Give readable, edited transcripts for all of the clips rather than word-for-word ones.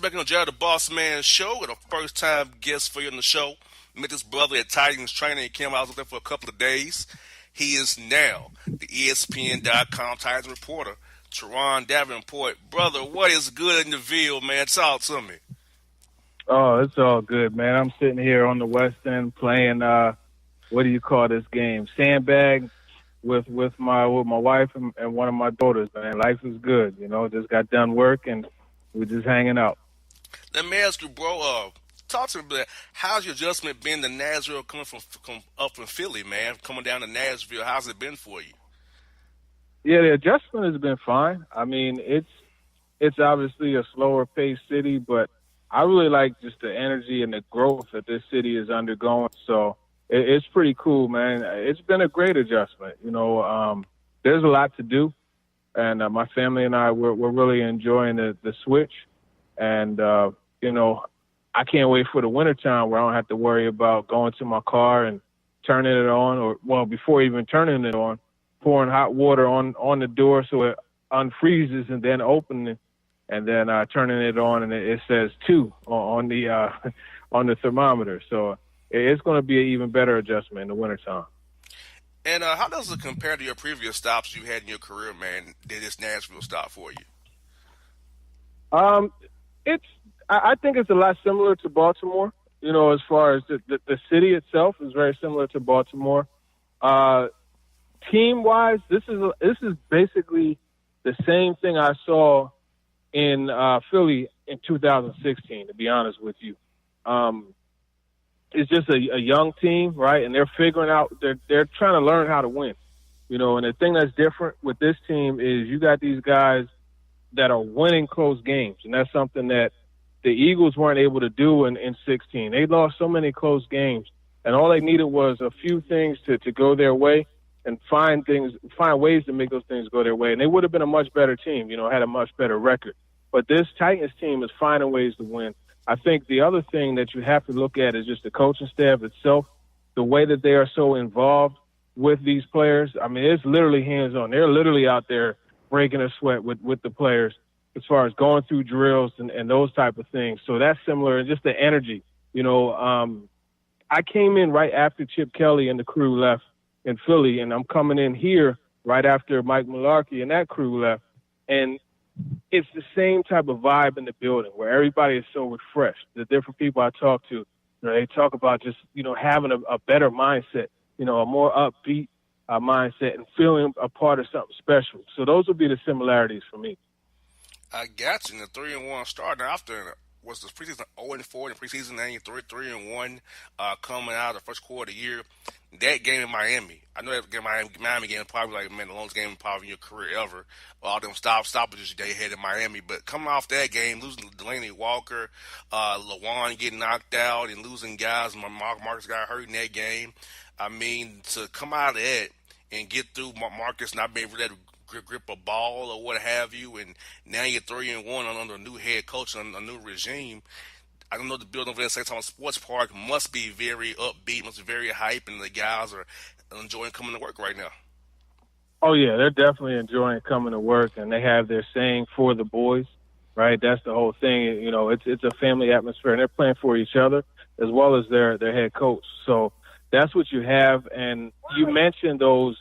back on Jared the Bossman Show with a first-time guest for you on the show. Met this brother at Titans training. He came out, I was there for a couple of days. He is now the ESPN.com Titans reporter, Turron Davenport. Brother, what is good in the Ville, man? Talk to me. Oh, it's all good, man. I'm sitting here on the West End playing, what do you call this game? Sandbag with my wife and one of my daughters, man. Life is good, just got done work and we're just hanging out. Let me ask you, bro, talk to me about how's your adjustment been to Nashville coming up from Philly, man, coming down to Nashville? How's it been for you? Yeah, the adjustment has been fine. I mean, it's obviously a slower paced city, but I really like just the energy and the growth that this city is undergoing. So it's pretty cool, man. It's been a great adjustment. There's a lot to do, and my family and I we're really enjoying the switch. And I can't wait for the wintertime where I don't have to worry about going to my car and turning it on, before even turning it on, pouring hot water on the door so it unfreezes and then opening it. And then turning it on, and it says 2 on the thermometer. So it's going to be an even better adjustment in the wintertime. And how does it compare to your previous stops you had in your career, man? Did this Nashville stop for you? I think it's a lot similar to Baltimore. As far as the city itself is very similar to Baltimore. Team-wise, this is basically the same thing I saw in Philly in 2016, to be honest with you. It's just a young team, right? And they're figuring out, they're trying to learn how to win. And the thing that's different with this team is you got these guys that are winning close games. And that's something that the Eagles weren't able to do in 16. They lost so many close games. And all they needed was a few things to go their way and find ways to make those things go their way. And they would have been a much better team, had a much better record. But this Titans team is finding ways to win. I think the other thing that you have to look at is just the coaching staff itself, the way that they are so involved with these players. I mean, it's literally hands-on. They're literally out there breaking a sweat with the players as far as going through drills and those type of things. So that's similar, and just the energy. I came in right after Chip Kelly and the crew left in Philly, and I'm coming in here right after Mike Mularkey and that crew left. And it's the same type of vibe in the building where everybody is so refreshed. The different people I talk to, they talk about just, having a better mindset, a more upbeat mindset and feeling a part of something special. So those would be the similarities for me. I got you. In the 3-1 start. Now after was the preseason 0-4 in the preseason, and 3-1 coming out of the first quarter of the year. That game in Miami, I know that Miami game probably the longest game probably in your career ever. All them stoppages they had in Miami, but coming off that game, losing Delaney Walker, Lawan getting knocked out, and losing guys, Marcus got hurt in that game. I mean, to come out of that and get through Marcus not being able to grip a ball or what have you, and now you're 3-1 under a new head coach and a new regime. I don't know, the building over there at St. Thomas Sports Park must be very upbeat, must be very hype, and the guys are enjoying coming to work right now. Oh, yeah, they're definitely enjoying coming to work, and they have their saying for the boys, right? That's the whole thing. It's a family atmosphere, and they're playing for each other as well as their head coach. So that's what you have. And you mentioned those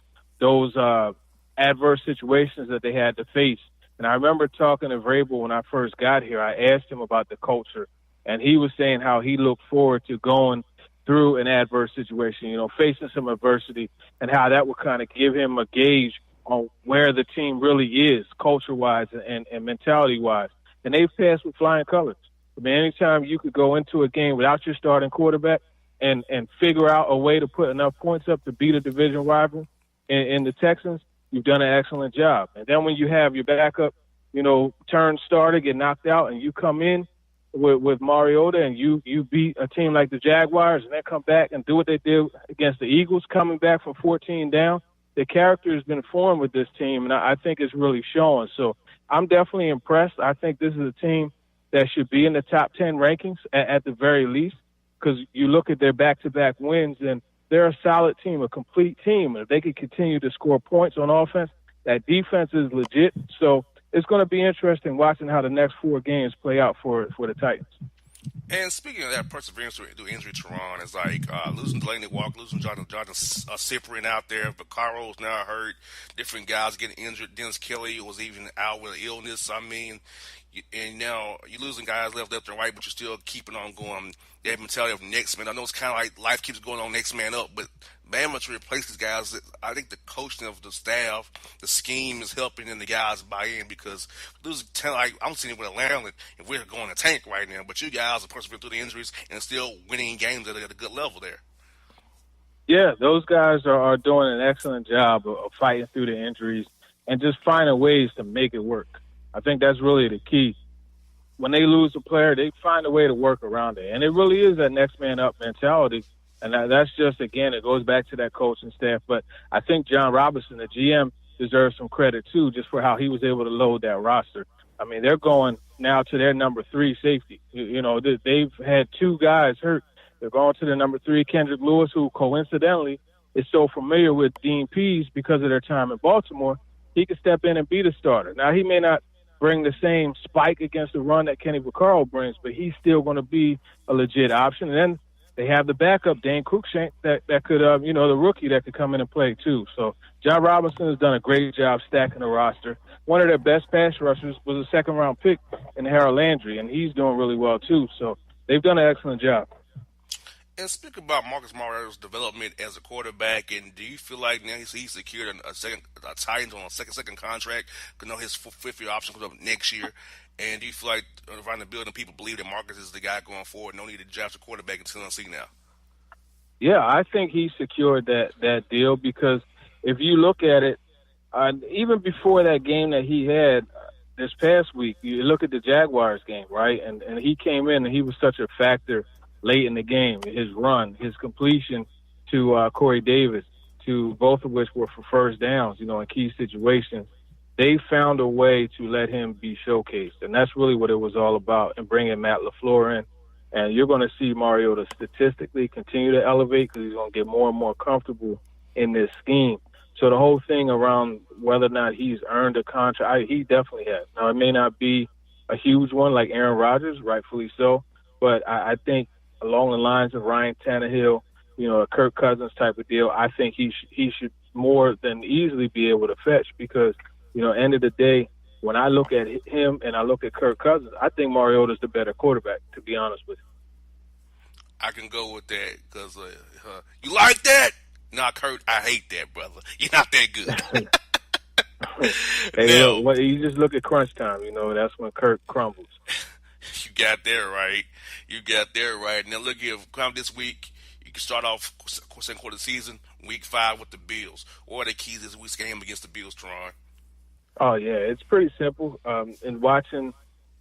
adverse situations that they had to face. And I remember talking to Vrabel when I first got here. I asked him about the culture, and he was saying how he looked forward to going through an adverse situation, facing some adversity, and how that would kind of give him a gauge on where the team really is culture-wise and mentality-wise. And they've passed with flying colors. I mean, anytime you could go into a game without your starting quarterback and figure out a way to put enough points up to beat a division rival in the Texans, you've done an excellent job. And then when you have your backup, turn starter, get knocked out, and you come in with Mariota and you beat a team like the Jaguars and they come back and do what they did against the Eagles, coming back from 14 down, the character has been formed with this team, and I think it's really showing. So I'm definitely impressed. I think this is a team that should be in the top 10 rankings at the very least, because you look at their back-to-back wins, and they're a solid team, a complete team. If they can continue to score points on offense, that defense is legit. So it's going to be interesting watching how the next 4 games play out for the Titans. And speaking of that perseverance through injury, Turron is like losing Delaney Walker, losing Johnathan Cyprian out there. Vaccaro's now hurt. Different guys getting injured. Dennis Kelly was even out with an illness. I mean, and now you're losing guys left and right, but you're still keeping on going. That mentality of next man. I know it's kind of like life keeps going on, next man up, but Bama to replace these guys, I think the coaching of the staff, the scheme is helping and the guys buy in because losing like I'm seeing it with Atlanta, and we're going to tank right now, but you guys are persevering through the injuries and still winning games at a good level there. Yeah, those guys are doing an excellent job of fighting through the injuries and just finding ways to make it work. I think that's really the key. When they lose a player, they find a way to work around it. And it really is that next man up mentality. And that's just, again, it goes back to that coaching staff. But I think John Robinson, the GM, deserves some credit, too, just for how he was able to load that roster. I mean, they're going now to their number 3 safety. You know, they've had 2 guys hurt. They're going to the number 3, Kendrick Lewis, who coincidentally is so familiar with Dean Pease because of their time in Baltimore. He could step in and be the starter. Now, he may not bring the same spike against the run that Kenny Vaccaro brings, but he's still going to be a legit option. And then they have the backup, Dane Cruikshank, that could, the rookie that could come in and play too. So John Robinson has done a great job stacking the roster. One of their best pass rushers was a second-round pick in Harold Landry, and he's doing really well too. So they've done an excellent job. And speak about Marcus Mariota's development as a quarterback, and do you feel like now he's secured a Titans on a second contract? Because his 5th-year option comes up next year. And do you feel like around the building people believe that Marcus is the guy going forward? No need to draft a quarterback in Tennessee now. Yeah, I think he secured that deal because if you look at it, even before that game that he had this past week, you look at the Jaguars game, right? And he came in and he was such a factor late in the game. His run, his completion to Corey Davis, to both of which were for first downs, in key situations. They found a way to let him be showcased, and that's really what it was all about, and bringing Matt LaFleur in. And you're going to see Mariota statistically continue to elevate because he's going to get more and more comfortable in this scheme. So the whole thing around whether or not he's earned a contract, he definitely has. Now, it may not be a huge one like Aaron Rodgers, rightfully so, but I think along the lines of Ryan Tannehill, a Kirk Cousins type of deal, I think he should more than easily be able to fetch because, end of the day, when I look at him and I look at Kirk Cousins, I think Mariota's the better quarterback, to be honest with you. I can go with that because you like that? Nah, Kurt, I hate that, brother. You're not that good. Hey, look, you just look at crunch time, that's when Kirk crumbles. You got there right. Now, look here, come this week, you can start off second quarter of the season, week 5 with the Bills. What are the keys this week's game against the Bills, Turron? Oh, yeah, it's pretty simple. In watching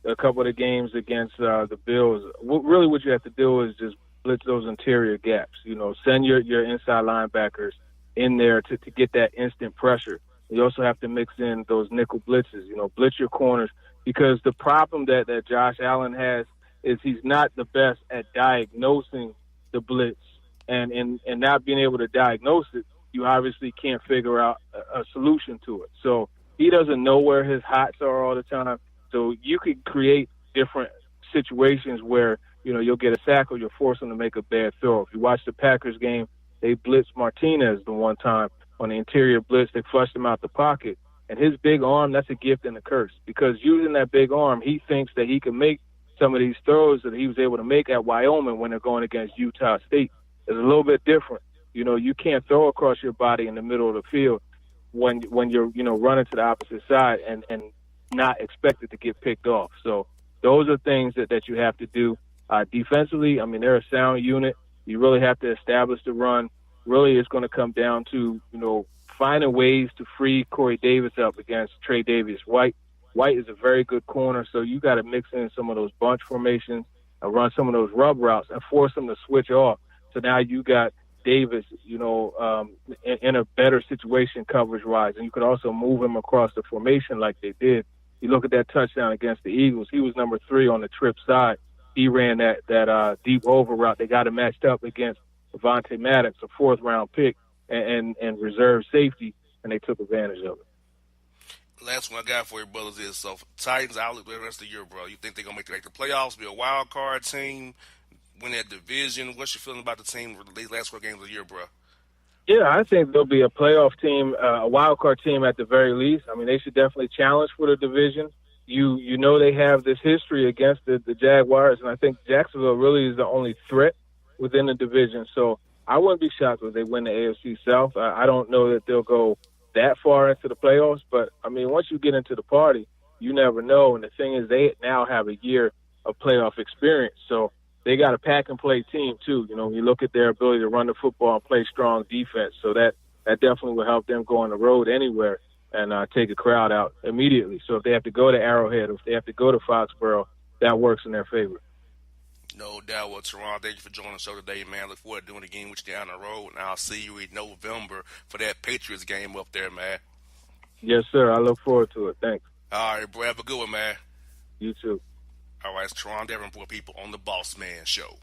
a couple of the games against the Bills, really what you have to do is just blitz those interior gaps. Send your inside linebackers in there to get that instant pressure. You also have to mix in those nickel blitzes, blitz your corners, because the problem that Josh Allen has is he's not the best at diagnosing the blitz. And not being able to diagnose it, you obviously can't figure out a solution to it. So he doesn't know where his hots are all the time. So you could create different situations where, you'll get a sack or you'll force him to make a bad throw. If you watch the Packers game, they blitzed Martinez the one time on the interior blitz. They flushed him out the pocket. And his big arm, that's a gift and a curse because using that big arm, he thinks that he can make some of these throws that he was able to make at Wyoming when they're going against Utah State. It's a little bit different. You can't throw across your body in the middle of the field when you're, running to the opposite side and not expected to get picked off. So those are things that you have to do. Defensively, I mean, they're a sound unit. You really have to establish the run. Really, it's going to come down to, finding ways to free Corey Davis up against Trey Davis-White. White is a very good corner, so you got to mix in some of those bunch formations and run some of those rub routes and force them to switch off. So now you got Davis, in a better situation coverage-wise, and you could also move him across the formation like they did. You look at that touchdown against the Eagles. He was number 3 on the trip side. He ran that deep over route. They got him matched up against Avonte Maddox, a 4th-round pick, and reserve safety, and they took advantage of it. Last one I got for you, brothers, is so Titans outlook the rest of the year, bro. You think they're gonna make the playoffs, be a wild card team, win that division? What's your feeling about the team for these last 4 games of the year, bro? Yeah, I think they'll be a playoff team, a wild card team at the very least. I mean, they should definitely challenge for the division. You know they have this history against the Jaguars, and I think Jacksonville really is the only threat within the division. So I wouldn't be shocked if they win the AFC South. I don't know that they'll go that far into the playoffs, but, I mean, once you get into the party, you never know. And the thing is, they now have a year of playoff experience. So they got a pack-and-play team, too. You know, you look at their ability to run the football and play strong defense. So that definitely will help them go on the road anywhere and take a crowd out immediately. So if they have to go to Arrowhead, or if they have to go to Foxborough, that works in their favor. No doubt. Well, Turron, thank you for joining the show today, man. Look forward to doing it again with you down the road, and I'll see you in November for that Patriots game up there, man. Yes, sir. I look forward to it. Thanks. All right, bro. Have a good one, man. You too. All right, it's Turron Davenport, people, on the Bossman Show.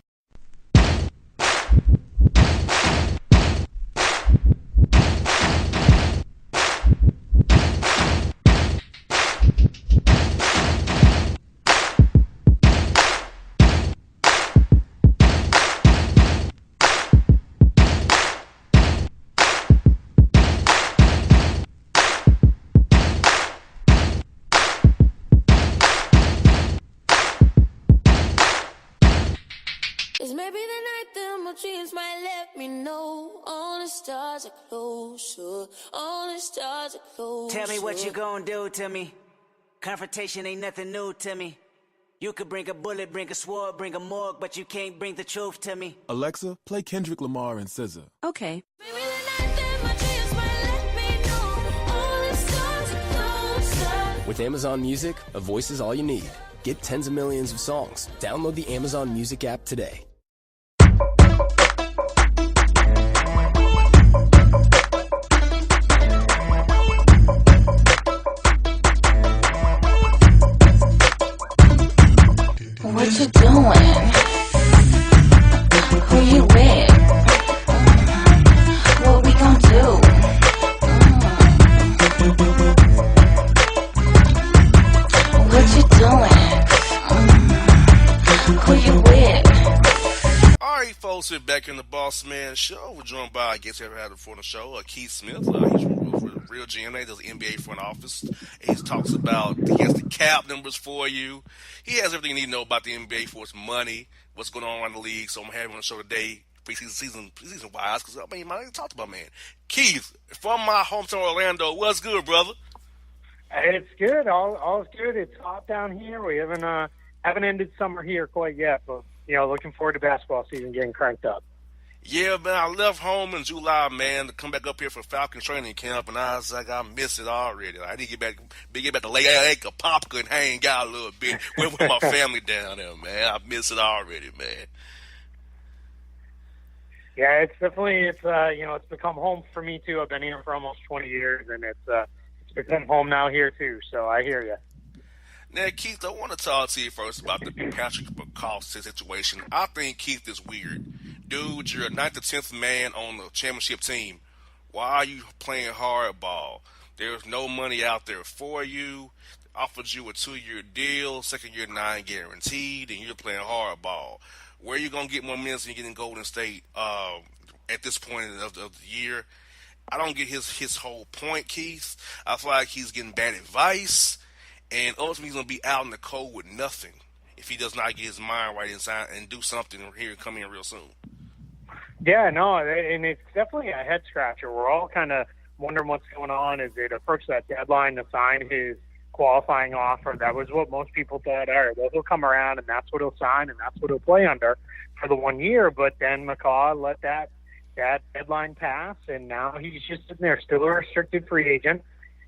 It's maybe the night that my dreams might let me know all the stars are closer, all the stars are closer. Tell me what you gonna do to me. Confrontation ain't nothing new to me. You could bring a bullet, bring a sword, bring a morgue, but you can't bring the truth to me. Alexa, play Kendrick Lamar and SZA. Okay. Maybe the night that my dreams might let me know all the stars are closer. With Amazon Music, a voice is all you need. Get tens of millions of songs. Download the Amazon Music app today. What you doing? Who you with? What we gon' do? What you doing? Who you with? All right, folks, we're back in the Bossman Show. We're joined by, I guess you ever had before the show, Keith Smith. He's from Real GM. Does the NBA front office. He talks about, he has the cap numbers for you. He has everything you need to know about the NBA for its money, what's going on around the league. So I'm having him on the show today, preseason wise, because I mean, I talked about, man. Keith, from my hometown Orlando, what's good, brother? It's good. All's good. It's hot down here. We haven't ended summer here quite yet, but looking forward to basketball season getting cranked up. Yeah, man, I left home in July, man, to come back up here for Falcon training camp, and I was like, I miss it already. I need to get back to Lake Apopka and hang out a little bit with my family down there, man. I miss it already, man. Yeah, it's definitely it's become home for me too. I've been here for almost 20 years, and it's become home now here too. So I hear you. Now, Keith, I want to talk to you first about the Patrick McCaw situation. I think Keith is weird. Dude, you're a 9th or 10th man on the championship team. Why are you playing hardball? There's no money out there for you. They offered you a 2-year deal, second year $9 guaranteed, and you're playing hardball. Where are you going to get more minutes than you get in Golden State at this point of the year? I don't get his whole point, Keith. I feel like he's getting bad advice, and ultimately he's going to be out in the cold with nothing if he does not get his mind right inside and do something here coming in real soon. Yeah, no, and it's definitely a head scratcher. We're all kind of wondering what's going on as it approaches that deadline to sign his qualifying offer. That was what most people thought. All right, well, he'll come around, and that's what he'll sign, and that's what he'll play under for the 1 year. But then McCaw let that deadline pass, and now he's just sitting there, still a restricted free agent.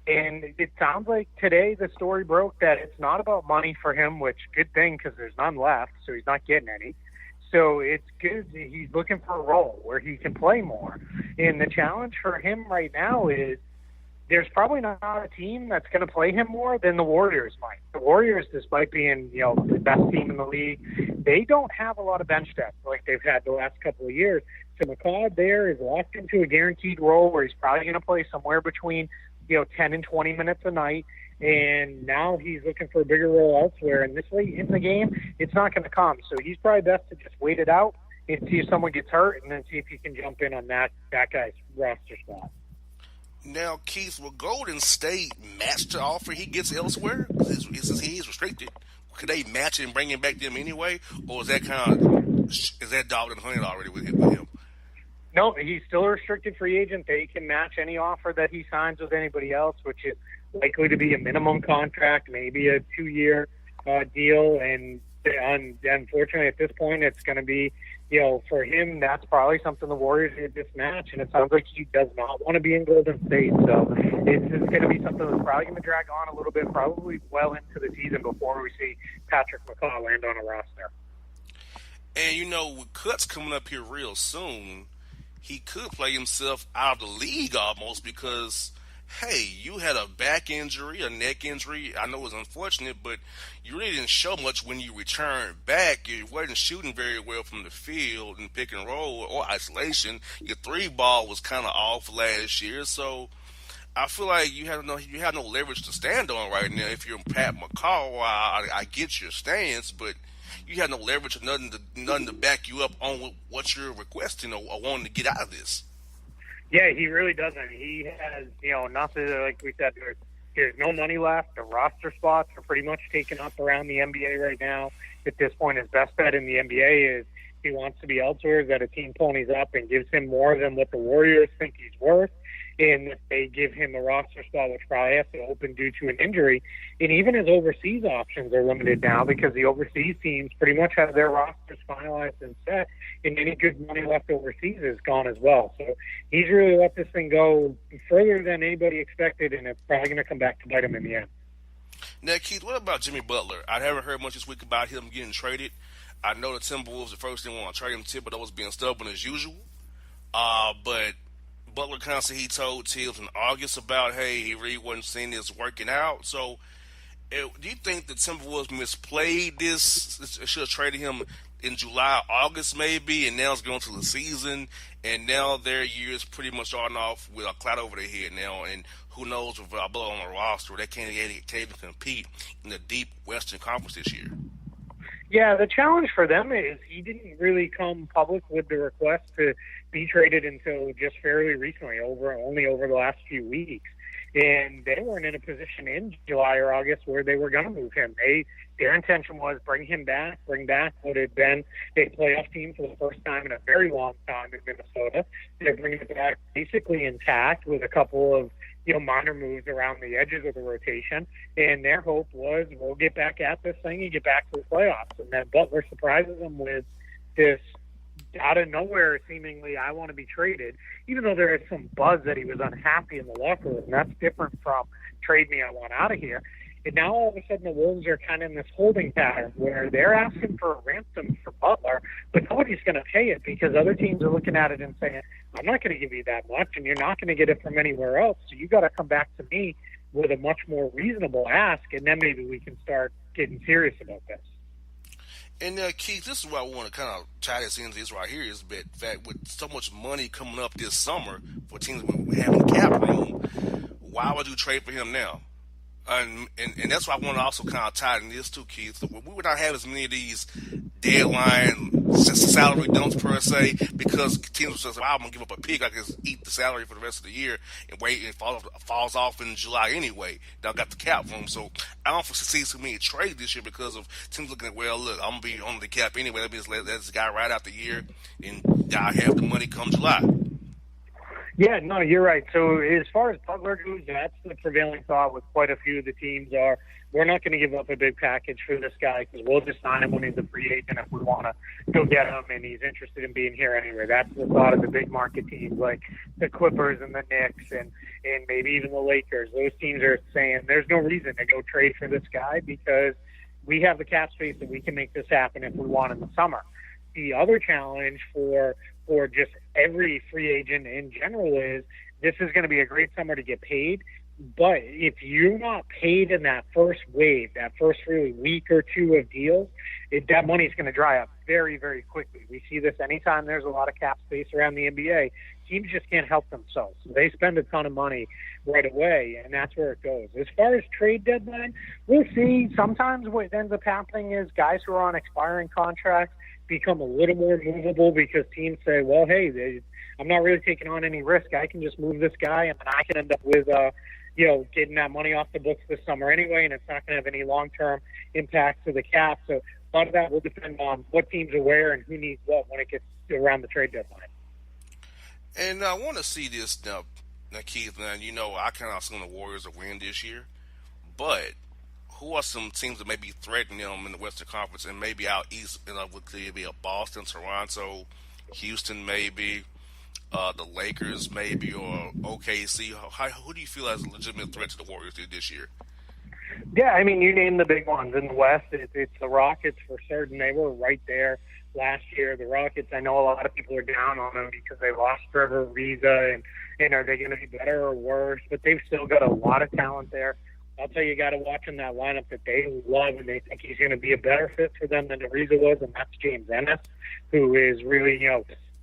And it sounds like today the story broke that it's not about money for him, which good thing because there's none left, so he's not getting any. So it's good. He's looking for a role where he can play more. And the challenge for him right now is there's probably not a team that's going to play him more than the Warriors might. The Warriors, despite being the best team in the league, they don't have a lot of bench depth like they've had the last couple of years. So McCaw there is locked into a guaranteed role where he's probably going to play somewhere between 10 and 20 minutes a night. and now he's looking for a bigger role elsewhere. And this late in the game, it's not going to come. So he's probably best to just wait it out and see if someone gets hurt, and then see if he can jump in on that guy's roster spot. Now, Keith, will Golden State match the offer he gets elsewhere? Since he is restricted, could they match it and bring him back to them anyway, or is that dog and hunted already with him? No, he's still a restricted free agent. They can match any offer that he signs with anybody else, which is likely to be a minimum contract, maybe a 2-year deal. And unfortunately, at this point, it's going to be, for him, that's probably something the Warriors need this match. And it sounds like he does not want to be in Golden State. So it's going to be something that's probably going to drag on a little bit, probably well into the season before we see Patrick McCaw land on a roster. And, with cuts coming up here real soon, he could play himself out of the league almost because, hey, you had a back injury, a neck injury. I know it was unfortunate, but you really didn't show much when you returned back. You wasn't shooting very well from the field in pick and roll or isolation. Your 3-ball was kind of off last year, so I feel like you have no leverage to stand on right now. If you're Pat McCall, I get your stance, but you have no leverage or nothing to back you up on what you're requesting or wanting to get out of this. Yeah, he really doesn't. He has, nothing, like we said, there's no money left. The roster spots are pretty much taken up around the NBA right now. At this point, his best bet in the NBA is he wants to be elsewhere, that a team ponies up and gives him more than what the Warriors think he's worth. And if they give him a roster spot, which probably has to open due to an injury, and even his overseas options are limited now because the overseas teams pretty much have their rosters finalized and set, and any good money left overseas is gone as well. So he's really let this thing go further than anybody expected, and it's probably going to come back to bite him in the end. Now, Keith, what about Jimmy Butler? I haven't heard much this week about him getting traded. I know the Timberwolves at first didn't want to trade him. Thibodeau was being stubborn as usual, but Butler kind of said he told Tibbs in August about, hey, he really wasn't seeing this working out. So do you think the Timberwolves misplayed this? Should have traded him in July, August maybe, and now it's going to the season, and now their year is pretty much starting off with a cloud over their head now, and who knows if Butler on the roster, they can't even compete in the deep Western Conference this year. Yeah, the challenge for them is he didn't really come public with the request to be traded until just fairly recently, only over the last few weeks. And they weren't in a position in July or August where they were going to move him. Their intention was bring back what had been a playoff team for the first time in a very long time in Minnesota. They're bringing it back basically intact with a couple of minor moves around the edges of the rotation. And their hope was, we'll get back at this thing and get back to the playoffs. And then Butler surprises them with this out of nowhere, seemingly, I want to be traded, even though there is some buzz that he was unhappy in the locker room. That's different from trade me, I want out of here. And now all of a sudden the Wolves are kind of in this holding pattern where they're asking for a ransom for Butler, but nobody's going to pay it because other teams are looking at it and saying, I'm not going to give you that much, and you're not going to get it from anywhere else. So you got to come back to me with a much more reasonable ask, and then maybe we can start getting serious about this. And Keith, this is what I want to kind of tie this into this right here is that fact with so much money coming up this summer for teams having cap room, why would you trade for him now? And that's why I want to also kind of tie in this too, Keith. So we would not have as many of these deadline salary dumps per se because teams will say, well, I'm going to give up a pick. I can just eat the salary for the rest of the year and wait and it falls off in July anyway. Now I got the cap room. So I don't foresee so many trades this year because of teams looking at, well, look, I'm going to be on the cap anyway. Let me just let this guy ride out the year and I have the money come July. Yeah, no, you're right. So as far as Butler goes, that's the prevailing thought with quite a few of the teams are, we're not going to give up a big package for this guy because we'll just sign him when he's a free agent if we want to go get him and he's interested in being here anyway. That's the thought of the big market teams like the Clippers and the Knicks and maybe even the Lakers. Those teams are saying there's no reason to go trade for this guy because we have the cap space that we can make this happen if we want in the summer. The other challenge for just every free agent in general is this is going to be a great summer to get paid. But if you're not paid in that first wave, that first really week or two of deals, that money's going to dry up very, very quickly. We see this anytime there's a lot of cap space around the NBA. Teams just can't help themselves. So they spend a ton of money right away, and that's where it goes. As far as trade deadline, we'll see. Sometimes what ends up happening is guys who are on expiring contracts become a little more movable because teams say, well, hey, I'm not really taking on any risk. I can just move this guy, and then I can end up with getting that money off the books this summer anyway, and it's not going to have any long-term impact to the cap. So a lot of that will depend on what teams are where and who needs what when it gets around the trade deadline. And I want to see this now, Keith. Now, I kind of assume the Warriors will win this year, but who are some teams that may be threatening them in the Western Conference and maybe out east? Could it be a Boston, Toronto, Houston, maybe? The Lakers, maybe, or OKC. Who do you feel as a legitimate threat to the Warriors this year? Yeah, I mean, you name the big ones. In the West, it's the Rockets for certain. They were right there last year. The Rockets, I know a lot of people are down on them because they lost Trevor Ariza, and are they going to be better or worse? But they've still got a lot of talent there. I'll tell you, got to watch in that lineup that they love, and they think he's going to be a better fit for them than Ariza was, and that's James Ennis, who is really,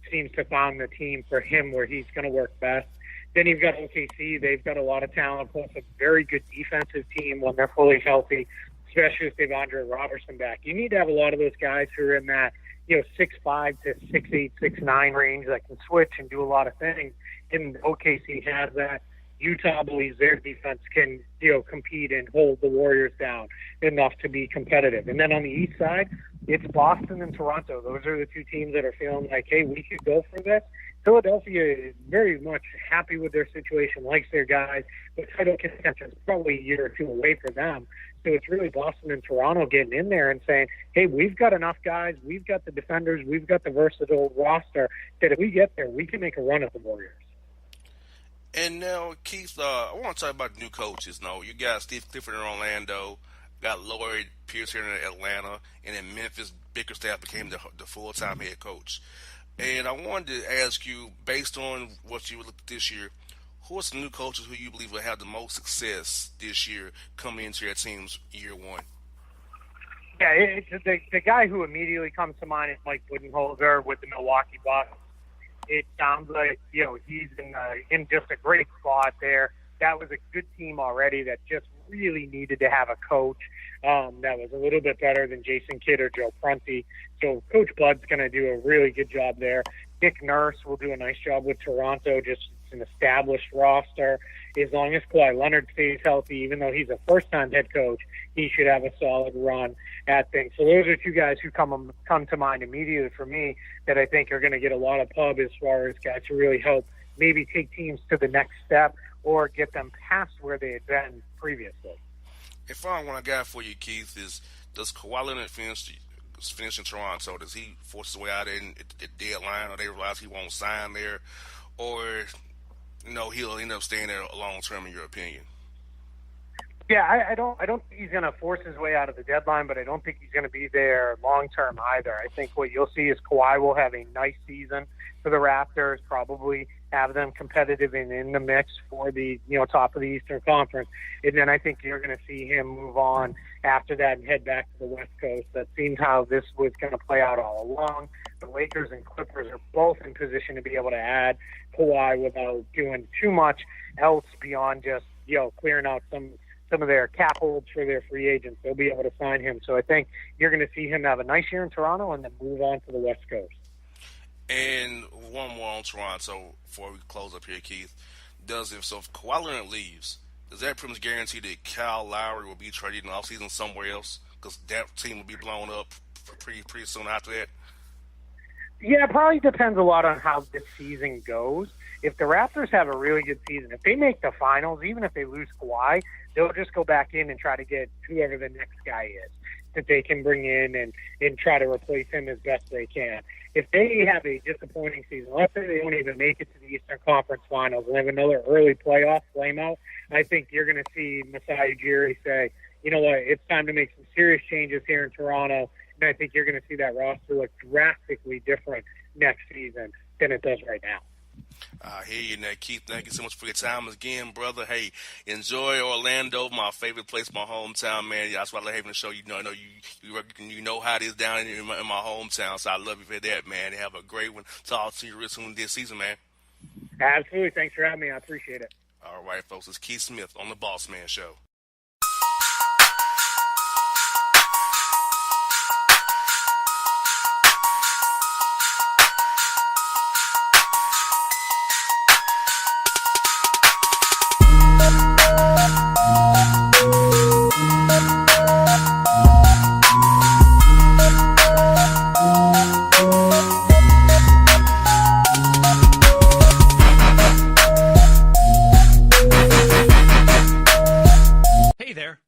seems to find the team for him where he's going to work best. Then you've got OKC. They've got a lot of talent, plus a very good defensive team when they're fully healthy, especially with Andre Robertson back. You need to have a lot of those guys who are in that 6'5" to 6'8", 6'9" range that can switch and do a lot of things. And OKC has that. Utah believes their defense can, compete and hold the Warriors down enough to be competitive. And then on the east side, it's Boston and Toronto. Those are the two teams that are feeling like, hey, we could go for this. Philadelphia is very much happy with their situation, likes their guys, but title contention is probably a year or two away for them. So it's really Boston and Toronto getting in there and saying, hey, we've got enough guys, we've got the defenders, we've got the versatile roster that if we get there, we can make a run at the Warriors. And now, Keith, I want to talk about new coaches. No, you got Steve Clifford in Orlando, got Lloyd Pierce here in Atlanta, and in Memphis, Bickerstaff became the full-time head coach. And I wanted to ask you, based on what you looked at this year, who are some new coaches who you believe will have the most success this year coming into your team's year one? Yeah, the guy who immediately comes to mind is Mike Budenholzer with the Milwaukee Bucks. It sounds like, he's in just a great spot there. That was a good team already that just really needed to have a coach that was a little bit better than Jason Kidd or Joe Prunty. So Coach Bud's going to do a really good job there. Dick Nurse will do a nice job with Toronto, just an established roster. As long as Kawhi Leonard stays healthy, even though he's a first-time head coach, he should have a solid run at things. So those are two guys who come to mind immediately for me that I think are going to get a lot of pub as far as guys who really help maybe take teams to the next step or get them past where they had been previously. If I want a guy for you, Keith, does Kawhi Leonard finish in Toronto? Does he force his way out in the deadline, or they realize he won't sign there, or he'll end up staying there long term, in your opinion? Yeah, I don't think he's going to force his way out of the deadline, but I don't think he's going to be there long term either. I think what you'll see is Kawhi will have a nice season for the Raptors, probably have them competitive and in the mix for the top of the Eastern Conference, and then I think you're going to see him move on after that and head back to the West Coast. That seemed how this was going to play out all along. The Lakers and Clippers are both in position to be able to add Kawhi without doing too much else beyond just clearing out some of their cap holds for their free agents. They'll be able to sign him. So I think you're going to see him have a nice year in Toronto and then move on to the West Coast. And one more on Toronto before we close up here, Keith. If Kawhi Leonard leaves, does that pretty much guarantee that Kyle Lowry will be traded in the offseason somewhere else? Because that team will be blown up pretty soon after that. Yeah, it probably depends a lot on how this season goes. If the Raptors have a really good season, if they make the finals, even if they lose Kawhi, they'll just go back in and try to get whoever the next guy is that they can bring in and try to replace him as best they can. If they have a disappointing season, let's say they don't even make it to the Eastern Conference Finals and have another early playoff flameout, I think you're going to see Masai Ujiri say, you know what, it's time to make some serious changes here in Toronto, and I think you're going to see that roster look drastically different next season than it does right now. I hear you, now, Keith. Thank you so much for your time again, brother. Hey, enjoy Orlando, my favorite place, my hometown, man. That's why I love having the show. You know, I know you know how it is down in my hometown, so I love you for that, man. Have a great one. Talk to you real soon this season, man. Absolutely. Thanks for having me. I appreciate it. All right, folks. It's Keith Smith on the Bossman Show.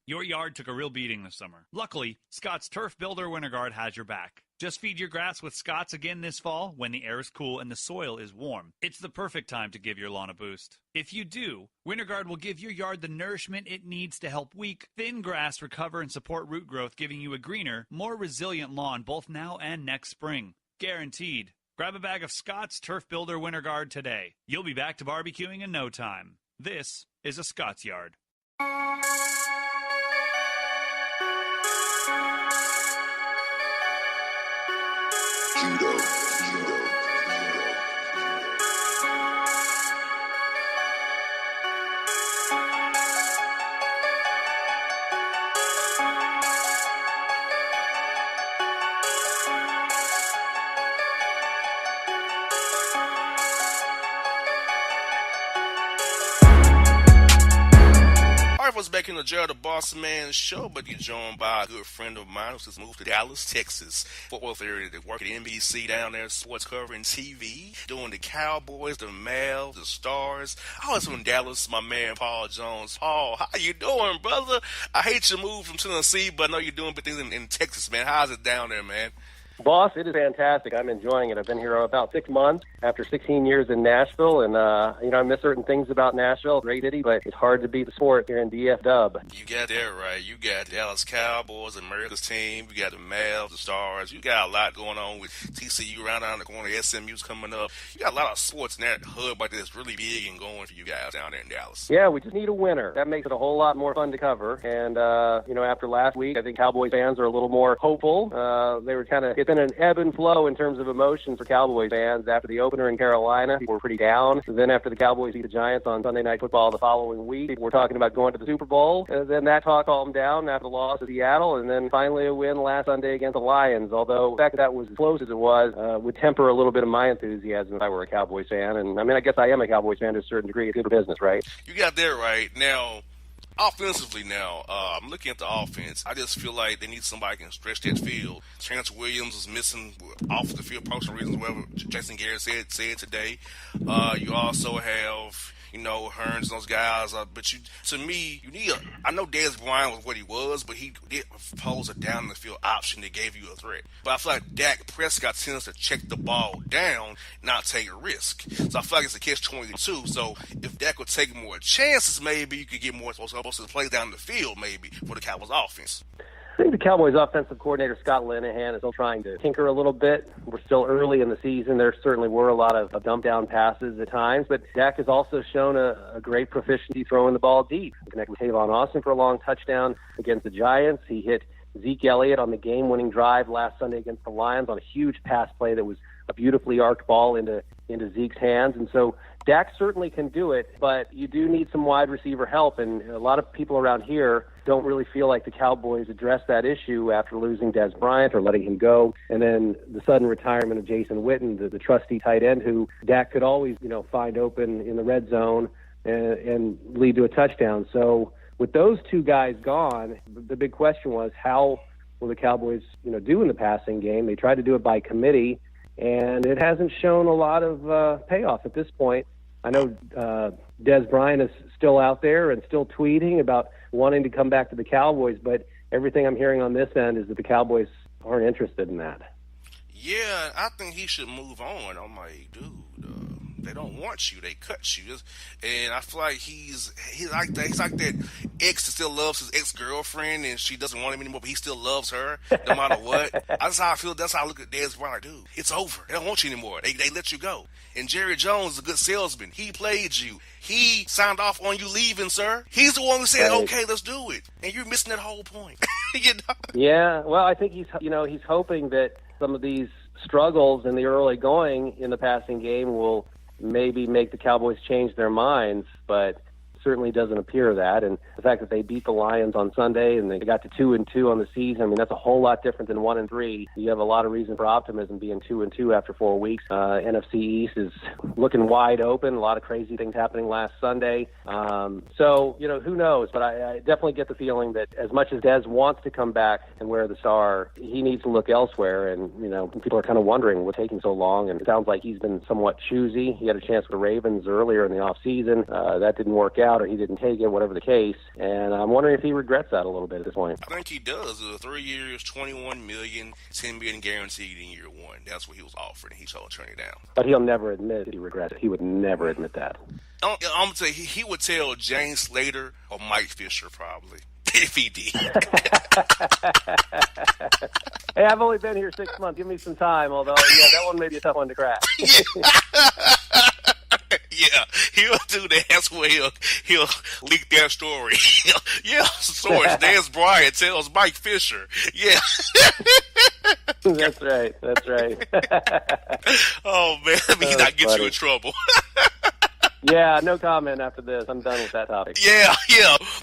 Your yard took a real beating this summer. Luckily, Scott's Turf Builder Winter Guard has your back. Just feed your grass with Scott's again this fall when the air is cool and the soil is warm. It's the perfect time to give your lawn a boost. If you do, Winter Guard will give your yard the nourishment it needs to help weak, thin grass recover and support root growth, giving you a greener, more resilient lawn both now and next spring. Guaranteed. Grab a bag of Scott's Turf Builder Winter Guard today. You'll be back to barbecuing in no time. This is a Scott's Yard. Judo. Was back in the jail, the Bossman Show, but you're joined by a good friend of mine who's just moved to Dallas, Texas, Fort Worth area to work at NBC down there, sports covering TV, doing the Cowboys, the Mavs, the Stars. I was from Dallas, my man Paul Jones. Paul, how you doing, brother? I hate your move from Tennessee, but I know you're doing big things in Texas, man. How's it down there, man? Boss, it is fantastic. I'm enjoying it. I've been here about 6 months after 16 years in Nashville, and, I miss certain things about Nashville. Great city, but it's hard to beat the sport here in DF-Dub. You got that right. You got Dallas Cowboys, America's team. You got the Mavs, the Stars. You got a lot going on with TCU around the corner. SMU's coming up. You got a lot of sports in that hub like that's really big and going for you guys down there in Dallas. Yeah, we just need a winner. That makes it a whole lot more fun to cover. And, after last week, I think Cowboys fans are a little more hopeful. They were kind of in an ebb and flow in terms of emotions for Cowboys fans. After the opener in Carolina, people were pretty down. Then after the Cowboys beat the Giants on Sunday Night Football the following week, people were talking about going to the Super Bowl. And then that talk calmed down after the loss to Seattle, and then finally a win last Sunday against the Lions. Although the fact that was as close as it was would temper a little bit of my enthusiasm if I were a Cowboys fan. And I guess I am a Cowboys fan to a certain degree. It's good business, right? You got that right. Now, offensively now, I'm looking at the offense. I just feel like they need somebody who can stretch that field. Chance Williams is missing off the field, personal reasons, whatever Jason Garrett said today. You also have, Hearns, those guys. But to me, you need I know Dez Bryant was what he was, but he did pose a down the field option that gave you a threat. But I feel like Dak Prescott tends to check the ball down, not take a risk. So I feel like it's a catch-22. So if Dak would take more chances, maybe you could get more supposed to play down the field, maybe, for the Cowboys offense. I think the Cowboys' offensive coordinator, Scott Linehan, is still trying to tinker a little bit. We're still early in the season. There certainly were a lot of dump-down passes at times, but Dak has also shown a great proficiency throwing the ball deep. He connected with Tavon Austin for a long touchdown against the Giants. He hit Zeke Elliott on the game-winning drive last Sunday against the Lions on a huge pass play that was a beautifully arced ball into Zeke's hands. And so Dak certainly can do it, but you do need some wide receiver help, and a lot of people around here don't really feel like the Cowboys addressed that issue after losing Dez Bryant or letting him go, and then the sudden retirement of Jason Witten, the trusty tight end who Dak could always, find open in the red zone and lead to a touchdown. So with those two guys gone, the big question was how will the Cowboys, do in the passing game? They tried to do it by committee, and it hasn't shown a lot of payoff at this point. I know Dez Bryant is still out there and still tweeting about wanting to come back to the Cowboys, but everything I'm hearing on this end is that the Cowboys aren't interested in that. Yeah, I think he should move on. I'm like, dude, they don't want you. They cut you. And I feel like he's like that. He's like that ex that still loves his ex-girlfriend, and she doesn't want him anymore, but he still loves her no matter what. That's how I feel. That's how I look at Dez Bryant. Like, dude, it's over. They don't want you anymore. They let you go. And Jerry Jones is a good salesman. He played you. He signed off on you leaving, sir. He's the one who said, okay, let's do it. And you're missing that whole point. You know? Yeah, well, I think he's hoping that some of these struggles in the early going in the passing game will maybe make the Cowboys change their minds, but certainly doesn't appear that. And the fact that they beat the Lions on Sunday and they got to 2-2 on the season, I mean, that's a whole lot different than 1-3. You have a lot of reason for optimism being 2-2 after 4 weeks. NFC East is looking wide open. A lot of crazy things happening last Sunday. So, who knows? But I definitely get the feeling that as much as Dez wants to come back and wear the star, he needs to look elsewhere. And, people are kind of wondering what's taking so long. And it sounds like he's been somewhat choosy. He had a chance with the Ravens earlier in the offseason. That didn't work out, or he didn't take it, whatever the case. And I'm wondering if he regrets that a little bit at this point. I think he does. 3 years, $21 million, $10 million guaranteed in year one. That's what he was offered, and he chose to turn it down. But he'll never admit he regrets it. He would never admit that. I'm going to say he would tell James Slater or Mike Fisher probably. If he did. Hey, I've only been here 6 months. Give me some time, although, that one may be a tough one to crack. Yeah, he'll do that. That's where he'll leak that story. Source, Dez Bryant tells Mike Fisher. Yeah. That's right. Oh, man, he's not get you in trouble. Yeah, no comment after this. I'm done with that topic. Yeah.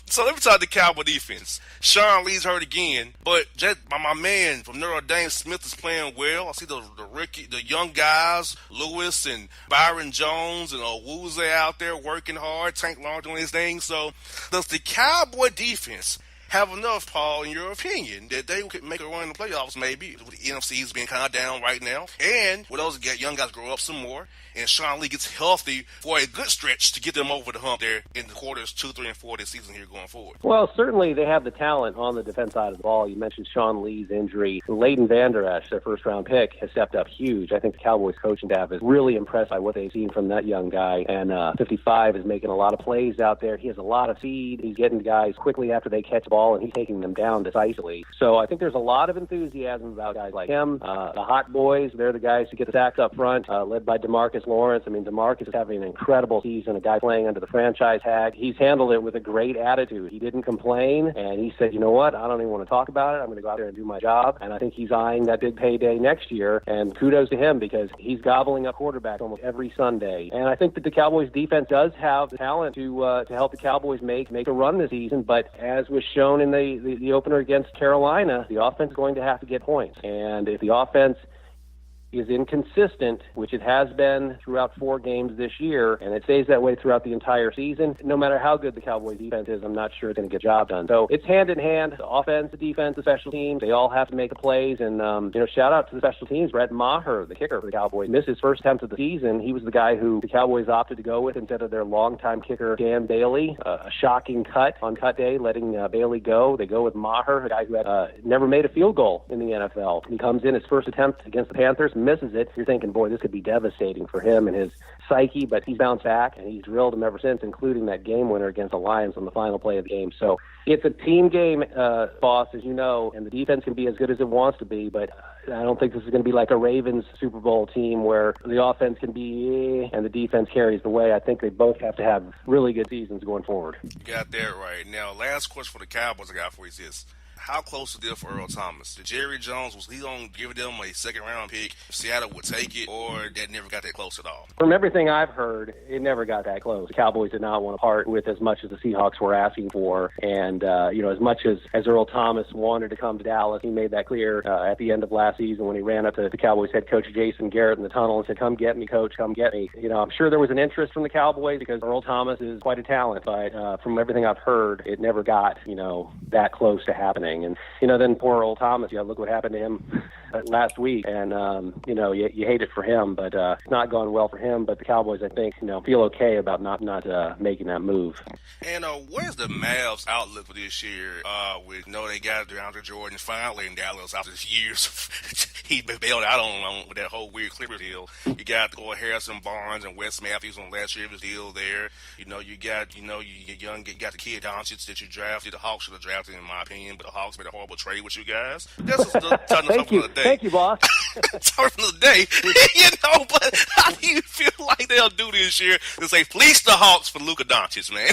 So let me talk the Cowboy defense. Sean Lee's hurt again, but my man from Notre Dame, Smith, is playing well. I see the young guys, Lewis and Byron Jones and Owuze out there working hard. Tank Long doing his thing. So does the Cowboy defense have enough, Paul, in your opinion, that they could make a run in the playoffs maybe? With the NFC is being kind of down right now. And with those young guys grow up some more, and Sean Lee gets healthy for a good stretch to get them over the hump there in the quarters 2, 3, and 4 this season here going forward. Well, certainly they have the talent on the defense side of the ball. You mentioned Sean Lee's injury. Leighton Vander Esch, their first-round pick, has stepped up huge. I think the Cowboys coaching staff is really impressed by what they've seen from that young guy. And 55 is making a lot of plays out there. He has a lot of speed. He's getting guys quickly after they catch the ball, and he's taking them down decisively. So I think there's a lot of enthusiasm about guys like him. The hot boys, they're the guys who get the sacks up front, led by DeMarcus Lawrence. I mean, DeMarcus is having an incredible season, a guy playing under the franchise tag. He's handled it with a great attitude. He didn't complain, and he said, you know what, I don't even want to talk about it. I'm going to go out there and do my job. And I think he's eyeing that big payday next year, and kudos to him because he's gobbling up quarterbacks almost every Sunday. And I think that the Cowboys defense does have the talent to help the Cowboys make a run this season, but as was shown in the opener against Carolina, the offense is going to have to get points. And if the offense is inconsistent, which it has been throughout 4 games this year, and it stays that way throughout the entire season, no matter how good the Cowboys defense is, I'm not sure it's going to get the job done. So it's hand in hand, the offense, the defense, the special teams, they all have to make the plays. And, shout out to the special teams. Brett Maher, the kicker for the Cowboys, missed his first attempt of the season. He was the guy who the Cowboys opted to go with instead of their longtime kicker, Dan Bailey. A shocking cut on cut day, letting Bailey go. They go with Maher, a guy who had never made a field goal in the NFL. He comes in his first attempt against the Panthers, misses it. You're thinking, boy, this could be devastating for him and his psyche, but he's bounced back, and he's drilled him ever since, including that game winner against the Lions on the final play of the game. So it's a team game, boss, as you know, and the defense can be as good as it wants to be, but I don't think this is going to be like a Ravens Super Bowl team where the offense can be and the defense carries the way. I think they both have to have really good seasons going forward. You got that right. Now, last question for the Cowboys I got for you is this. How close is it for Earl Thomas? Did Jerry Jones, was he going to give them a second-round pick? Seattle would take it, or that never got that close at all? From everything I've heard, it never got that close. The Cowboys did not want to part with as much as the Seahawks were asking for. And, as much as Earl Thomas wanted to come to Dallas, he made that clear at the end of last season when he ran up to the Cowboys head coach Jason Garrett in the tunnel and said, come get me, coach, come get me. I'm sure there was an interest from the Cowboys because Earl Thomas is quite a talent. But from everything I've heard, it never got, that close to happening. And, then poor old Thomas, look what happened to him last week. And, you hate it for him, but it's not gone well for him. But the Cowboys, I think, feel okay about not making that move. And where's the Mavs outlook for this year? They got DeAndre Jordan finally in Dallas after years of he bailed out on with that whole weird Clippers deal. You got Harrison Barnes and Wes Matthews on last year's deal there. You got you got the kid Doncic that you drafted. The Hawks should have drafted, in my opinion, but the Hawks made a horrible trade with you guys. This is the Thank you. Thank you, boss. Sorry for the day. But how do you feel like they'll do this year? They say, fleece the Hawks for Luka Doncic, man.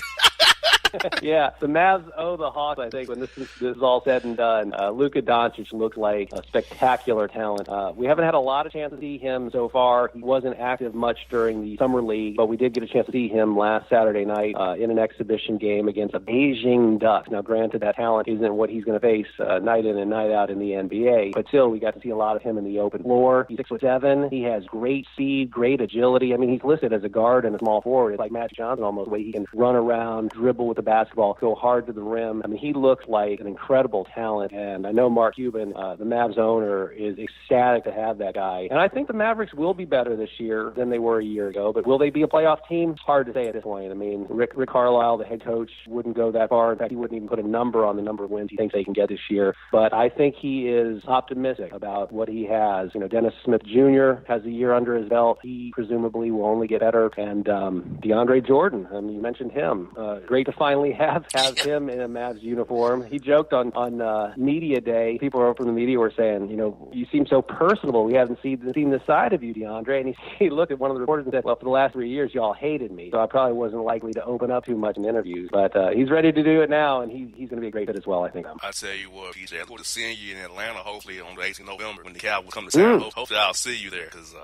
Yeah, the Mavs owe the Hawks, I think, when this is all said and done. Luka Doncic looks like a spectacular talent. We haven't had a lot of chance to see him so far. He wasn't active much during the summer league, but we did get a chance to see him last Saturday night in an exhibition game against the Beijing Ducks. Now, granted, that talent isn't what he's going to face night in and night out in the NBA, but still, we got to see a lot of him in the open floor. He's 6'7". He has great speed, great agility. I mean, he's listed as a guard and a small forward. It's like Magic Johnson almost, the way he can run around, dribble with the basketball, go hard to the rim. I mean, he looks like an incredible talent, and I know Mark Cuban, the Mavs owner, is ecstatic to have that guy. And I think the Mavericks will be better this year than they were a year ago, but will they be a playoff team? It's hard to say at this point. I mean, Rick Carlisle, the head coach, wouldn't go that far. In fact, he wouldn't even put a number on the number of wins he thinks they can get this year. But I think he is optimistic about what he has. Dennis Smith Jr. has a year under his belt. He presumably will only get better. And DeAndre Jordan, I mean, you mentioned him. Great to finally have him in a Mavs uniform. He joked on media day. People from the media were saying, you seem so personable. We haven't seen the side of you, DeAndre. And he looked at one of the reporters and said, well, for the last 3 years, y'all hated me. So I probably wasn't likely to open up too much in interviews. But he's ready to do it now, and he's going to be a great fit as well, I think. I tell you what, PJ, I look forward to seeing you in Atlanta, hopefully on the 18th of November when the Cowboys come to town. Hopefully I'll see you there, because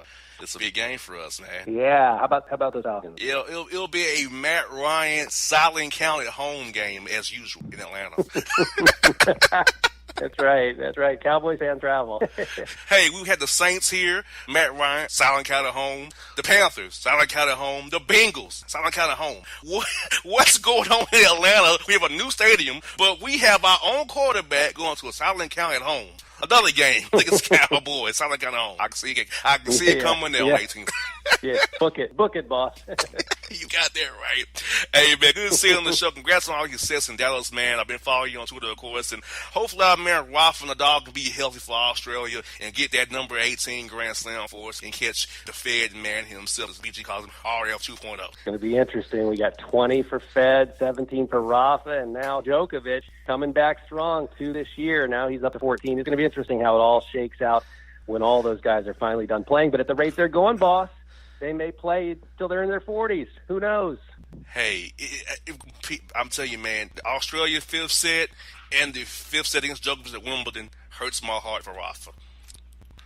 it's a big game for us, man. Yeah, how about those Falcons? It'll be a Matt Ryan silent count at home game as usual in Atlanta. That's right. Cowboys fans travel. Hey, we had the Saints here, Matt Ryan, silent count at home. The Panthers, silent count at home. The Bengals, silent count at home. What's going on in Atlanta? We have a new stadium, but we have our own quarterback going to a silent count at home. Another game. I think it's Cowboys. Silent count at home. I can see it coming there on 18th. Yeah, book it, boss. You got that right. Hey, man, good to see you on the show. Congrats on all your success in Dallas, man. I've been following you on Twitter, of course, and hopefully our man Rafa Nadal can be healthy for Australia and get that number 18 Grand Slam for us and catch the Fed man himself, as BG calls him, RF 2.0. It's going to be interesting. We got 20 for Fed, 17 for Rafa, and now Djokovic coming back strong, 2 this year. Now he's up to 14. It's going to be interesting how it all shakes out when all those guys are finally done playing. But at the rate they're going, boss, they may play till they're in their 40s. Who knows? Hey, I'm telling you, man, the Australia 5th set and the 5th set against Djokovic at Wimbledon hurts my heart for Rafa.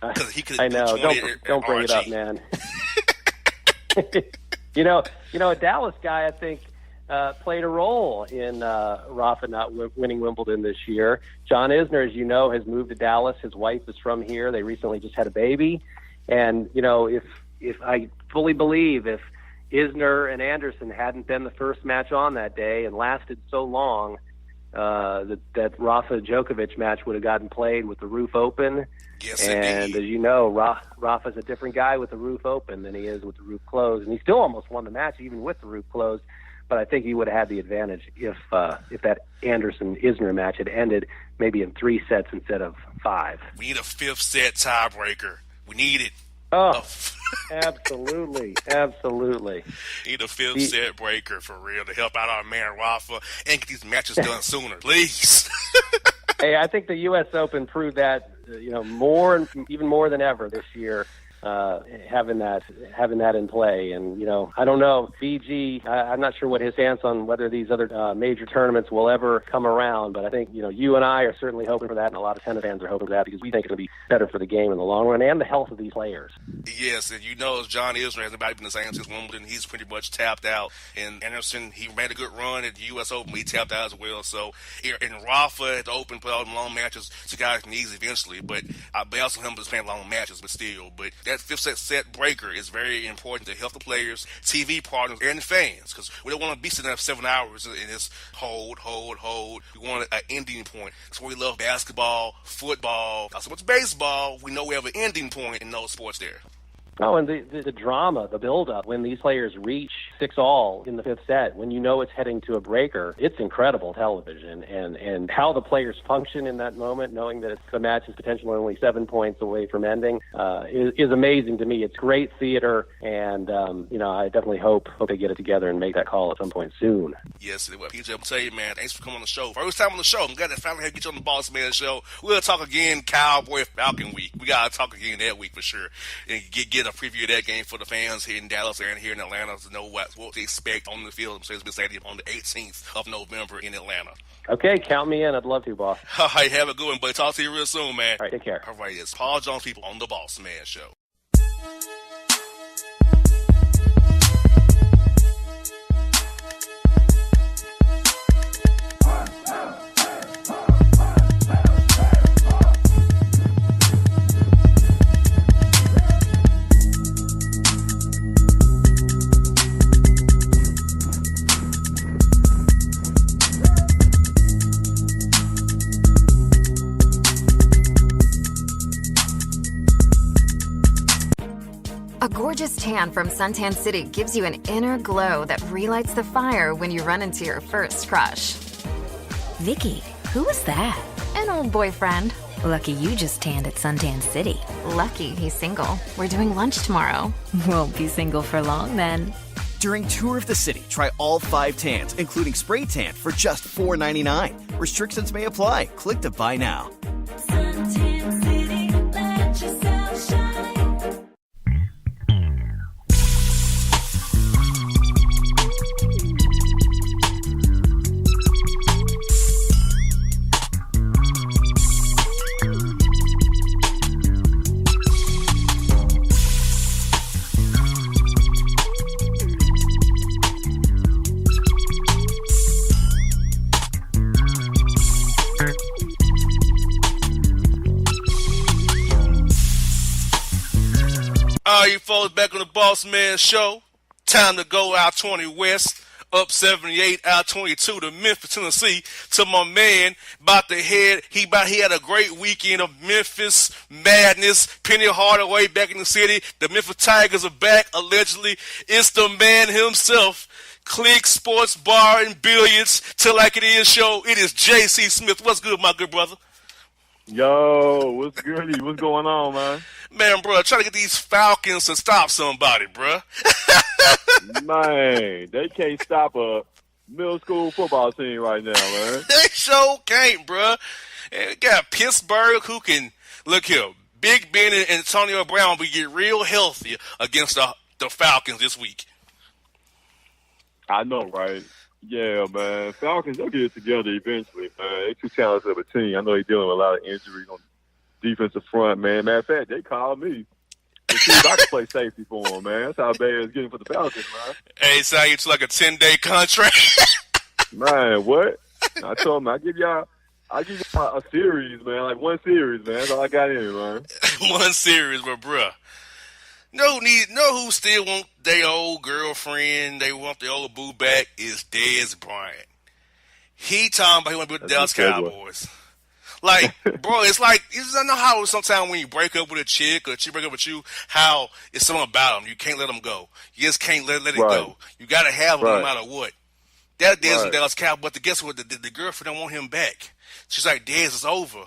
I know. Don't bring it up, man. A Dallas guy, I think, played a role in Rafa not winning Wimbledon this year. John Isner, as you know, has moved to Dallas. His wife is from here. They recently just had a baby. And, if I fully believe if Isner and Anderson hadn't been the first match on that day and lasted so long, that Rafa Djokovic match would have gotten played with the roof open. Yes, and indeed. As you know, Rafa's a different guy with the roof open than he is with the roof closed. And he still almost won the match even with the roof closed. But I think he would have had the advantage if that Anderson-Isner match had ended maybe in 3 sets instead of 5. We need a 5th set tiebreaker. We need it. Oh, absolutely. Need a 5th set breaker for real to help out our man Rafa and get these matches done sooner, please. Hey, I think the U.S. Open proved that, even more than ever this year. Having that in play, and I don't know, BG. I'm not sure what his stance on whether these other major tournaments will ever come around, but I think you and I are certainly hoping for that, and a lot of tennis fans are hoping for that because we think it'll be better for the game in the long run and the health of these players. Yes, and John Isner hasn't been the same since Wimbledon. He's pretty much tapped out, and Anderson, he made a good run at the U.S. Open, but he tapped out as well. So, and Rafa at the Open played all them long matches. So guys can easy eventually, but I also him was playing long matches, but still, but that 5th set breaker is very important to help the players, TV partners, and the fans, because we don't want to be sitting there for 7 hours in this hold. We want an ending point. That's why we love basketball, football, not so much baseball. We know we have an ending point in those sports there. Oh, and the drama, the build-up, when these players reach 6-all in the fifth set, when you know it's heading to a breaker, it's incredible television. And how the players function in that moment, knowing that the match is potentially only 7 points away from ending, is amazing to me. It's great theater, and, I definitely hope they get it together and make that call at some point soon. Yes, it will. PJ, I'm tell you, man, thanks for coming on the show. First time on the show. I'm glad to finally get you on the Bossman Show. We'll talk again Cowboy Falcon week. We got to talk again that week for sure. And get a preview of that game for the fans here in Dallas and here in Atlanta to know what to expect on the field. Mercedes-Benz Stadium on the 18th of November in Atlanta. Okay, count me in. I'd love to, boss. All right, have a good one, buddy. Talk to you real soon, man. All right, take care. All right, it's Paul Jones, people on the Bossman Show. A gorgeous tan from Suntan City gives you an inner glow that relights the fire when you run into your first crush. Vicky, who was that? An old boyfriend. Lucky you just tanned at Suntan City. Lucky he's single. We're doing lunch tomorrow. Won't be single for long then. During Tour of the City, try all 5 tans, including spray tan, for just $4.99. Restrictions may apply. Click to buy now. Suntan City, let yourself shine. All right, you folks, back on the Bossman Show. Time to go out 20 West, up 78, out 22 to Memphis, Tennessee, to my man about to head. He had a great weekend of Memphis madness. Penny Hardaway back in the city. The Memphis Tigers are back, allegedly. It's the man himself. Click Sports Bar and Billiards, Till Like It Is show. It is J.C. Smith. What's good, my good brother? Yo, what's good? What's going on, man? Man, bro, trying to get these Falcons to stop somebody, bro. Man, they can't stop a middle school football team right now, man. They sure can't, bro. And we got Pittsburgh who can, look here, Big Ben and Antonio Brown will get real healthy against the Falcons this week. I know, right? Yeah, man. Falcons, they'll get it together eventually, man. They're too talented of a team. I know they're dealing with a lot of injuries on the defensive front, man. Matter of fact, they called me to see if I could play safety for them, man. That's how bad it's getting for the Falcons, man. Hey, so it's like a 10-day contract. Man, what? I told them, I give y'all a series, man. Like one series, man. That's all I got in, man. One series, but bruh. Know who still want their old girlfriend, they want the old boo back, is Dez Bryant. He talking about he want to be with the Dallas Cowboys. Like, bro, it's like, you know how sometimes when you break up with a chick or she break up with you, how it's something about them. You can't let them go. You just can't let it go. You got to have them no matter what. That Dez and Dallas Cowboys, but guess what? The girlfriend don't want him back. She's like, Dez, it's over.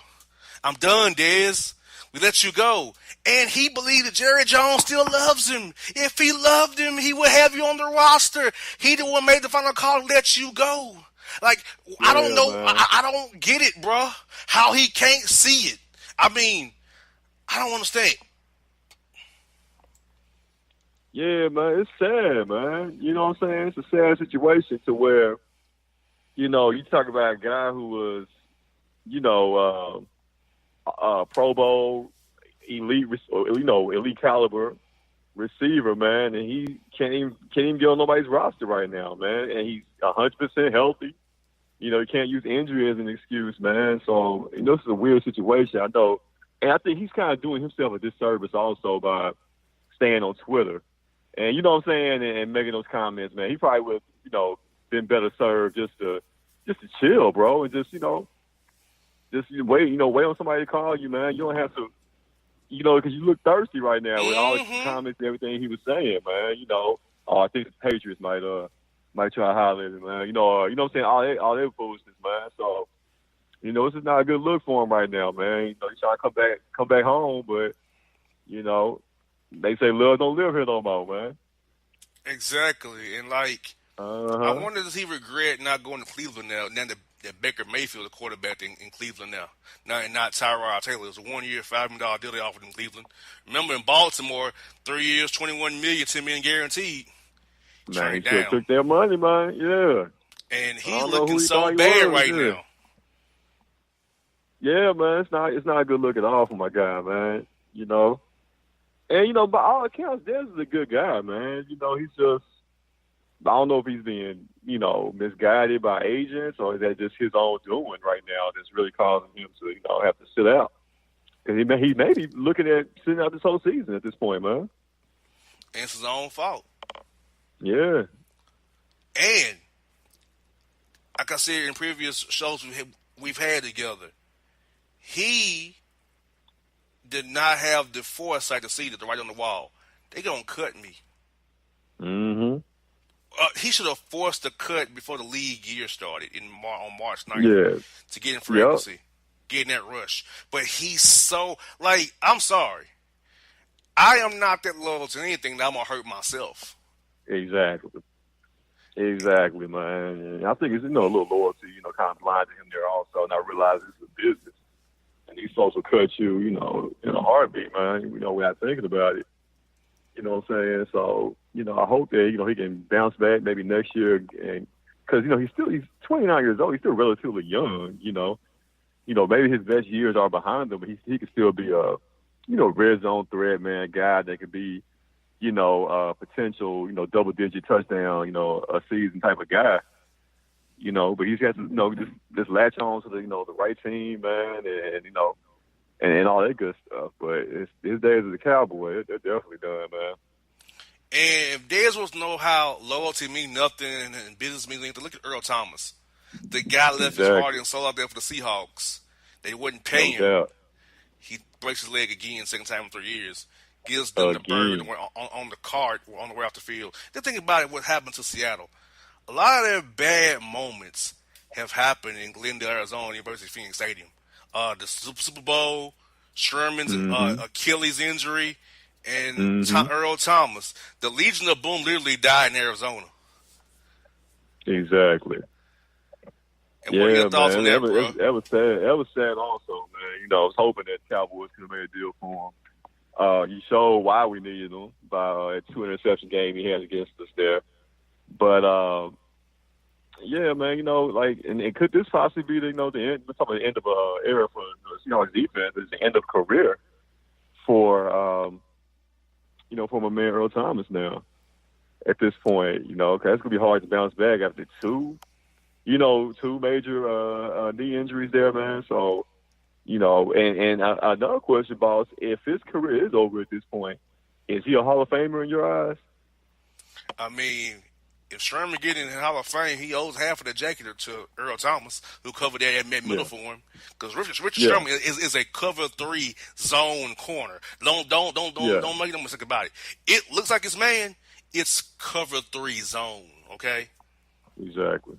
I'm done, Dez. We let you go. And he believed that Jerry Jones still loves him. If he loved him, he would have you on the roster. He the one made the final call to let you go. Like, I don't know. I don't get it, bro. How he can't see it. I mean, I don't understand. Yeah, man, it's sad, man. You know what I'm saying? It's a sad situation to where, you know, you talk about a guy who was, you know, Pro Bowl, elite caliber receiver, man, and he can't even get on nobody's roster right now, man. And he's 100% healthy. You know, you can't use injury as an excuse, man. So, you know, this is a weird situation, I know. And I think he's kind of doing himself a disservice also by staying on Twitter. And you know what I'm saying, and making those comments, man. He probably would have, you know, been better served just to chill, bro, and just wait on somebody to call you, man. You don't have to you know, because you look thirsty right now with all the comments and everything he was saying, man. You know, I think the Patriots might try to highlight it, man. You know what I'm saying? All their foolishness, man. So, you know, this is not a good look for him right now, man. You know, he's trying to come back home, but you know, they say love don't live here no more, man. Exactly, and like, I wonder does he regret not going to Cleveland now? Now that Baker Mayfield, the quarterback in Cleveland now, not Tyrod Taylor. It was a 1 year, $5 million deal they offered in Cleveland. Remember in Baltimore, 3 years, $21 million, $10 million guaranteed. Man, he should took their money, man. Yeah, and he's looking so bad right now. Yeah, man, it's not a good look at all for my guy, man. You know, and you know, by all accounts, Dez is a good guy, man. You know, he's just, I don't know if he's being, you know, misguided by agents or is that just his own doing right now that's really causing him to, you know, have to sit out. Because he may be looking at sitting out this whole season at this point, man. And it's his own fault. Yeah. And, like I said in previous shows we've had together, he did not have the foresight to see that the writing on the wall. They gonna cut me. Mm-hmm. He should have forced the cut before the league year started on March 9th to get in free agency, get in that rush. But he's so, like, I'm sorry. I am not that loyal to anything that I'm going to hurt myself. Exactly, man. And I think it's, you know, a little loyalty, you know, kind of blinding him there also, not realizing it's a business. And these folks will cut you, you know, in a heartbeat, man, you know, without thinking about it. You know what I'm saying? So, you know, I hope that, you know, he can bounce back maybe next year. And because, you know, he's 29 years old. He's still relatively young, you know. You know, maybe his best years are behind him, but he could still be a, you know, red zone threat, man, guy that could be, you know, potential, you know, double-digit touchdown, you know, a season type of guy. You know, but he's got to, you know, just latch on to the, you know, the right team, man, and you know, and all that good stuff. But his days as a Cowboy, they're definitely done, man. And if Dez was to know how loyalty means nothing and business means anything, look at Earl Thomas. The guy left his heart and soul out there for the Seahawks. They wouldn't pay him. He breaks his leg again, second time in 3 years. Gives them the bird on the cart on the way off the field. Then think about it, what happened to Seattle. A lot of their bad moments have happened in Glendale, Arizona, University of Phoenix Stadium. The Super Bowl, Sherman's Achilles injury, and Earl Thomas. The Legion of Boom literally died in Arizona. Exactly. And what are your thoughts on that, bro? That was sad. That was sad also, man. You know, I was hoping that Cowboys could have made a deal for him. He showed why we needed him by a 2-interception game he had against us there. But, yeah, man, you know, like, and could this possibly be, you know, the end, we're talking about the end of an era for the Seahawks defense. It's the end of career for, you know, for my man Earl Thomas now at this point, you know, because it's going to be hard to bounce back after two major knee injuries there, man. So, you know, and another question, boss, if his career is over at this point, is he a Hall of Famer in your eyes? I mean, if Sherman get in the Hall of Fame, he owes half of the jacket to Earl Thomas, who covered that at middle for him. Because Richard Sherman is a cover 3 zone corner. Don't make no mistake about it. It looks like it's man. It's cover 3 zone. Okay. Exactly.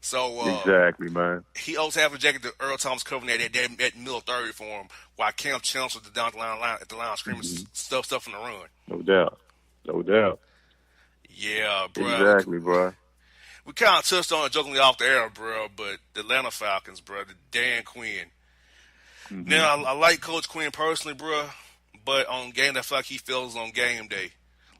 So exactly, man. He owes half a jacket to Earl Thomas covering that middle 30 for him, while Cam Chancellor down at the line screaming stuff in the run. No doubt. Yeah, bro. Exactly, bro. We kind of touched on it jokingly off the air, bro, but the Atlanta Falcons, bro, the Dan Quinn. Now, I like Coach Quinn personally, bro, but on game, I feel like he fails on game day.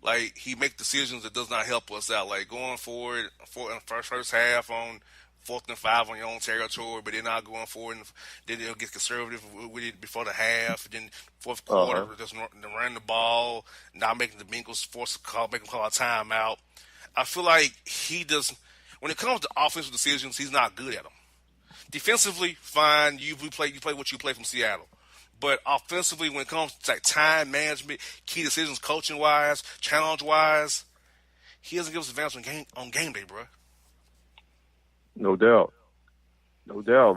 Like, he makes decisions that does not help us out. Like, going forward in the first half on 4th and 5 on your own territory, but then not going forward, and then they'll get conservative with it before the half. Then fourth quarter, just run the ball, not making the Bengals make them call a timeout. I feel like he does. When it comes to offensive decisions, he's not good at them. Defensively, fine. You play what you play from Seattle. But offensively, when it comes to like time management, key decisions, coaching wise, challenge wise, he doesn't give us advance on game day, bro. No doubt,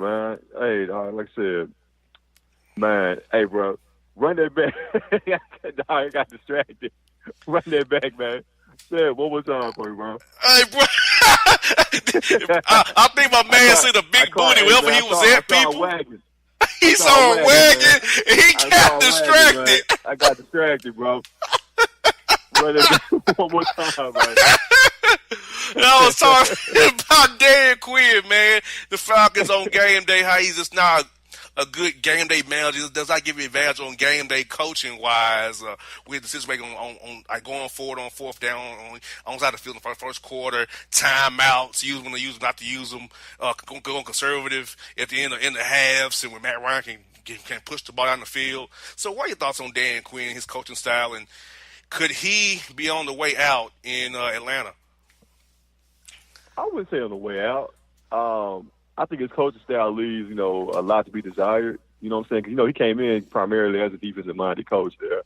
man. Hey, like I said, man. Hey, bro. Run that back. I got distracted. Run that back, man. Say it one more time for you, bro. Hey, bro. I think my man see the big booty wherever he was at, people. He saw him wagging, and he got distracted. I got distracted, bro. Run that back one more time, man. And I was talking about Dan Quinn, man. The Falcons on game day, how he's just not a good game day manager. Does not give you advantage on game day coaching wise with the situation on like going forward on fourth down on side of the field in the first quarter, timeouts, use when they use them, not to use them, going conservative at the end of the halves, and when Matt Ryan can push the ball down the field. So what are your thoughts on Dan Quinn, his coaching style, and could he be on the way out in Atlanta? I wouldn't say on the way out. I think his coaching style leaves, a lot to be desired. You know what I'm saying? 'Cause, he came in primarily as a defensive-minded coach there.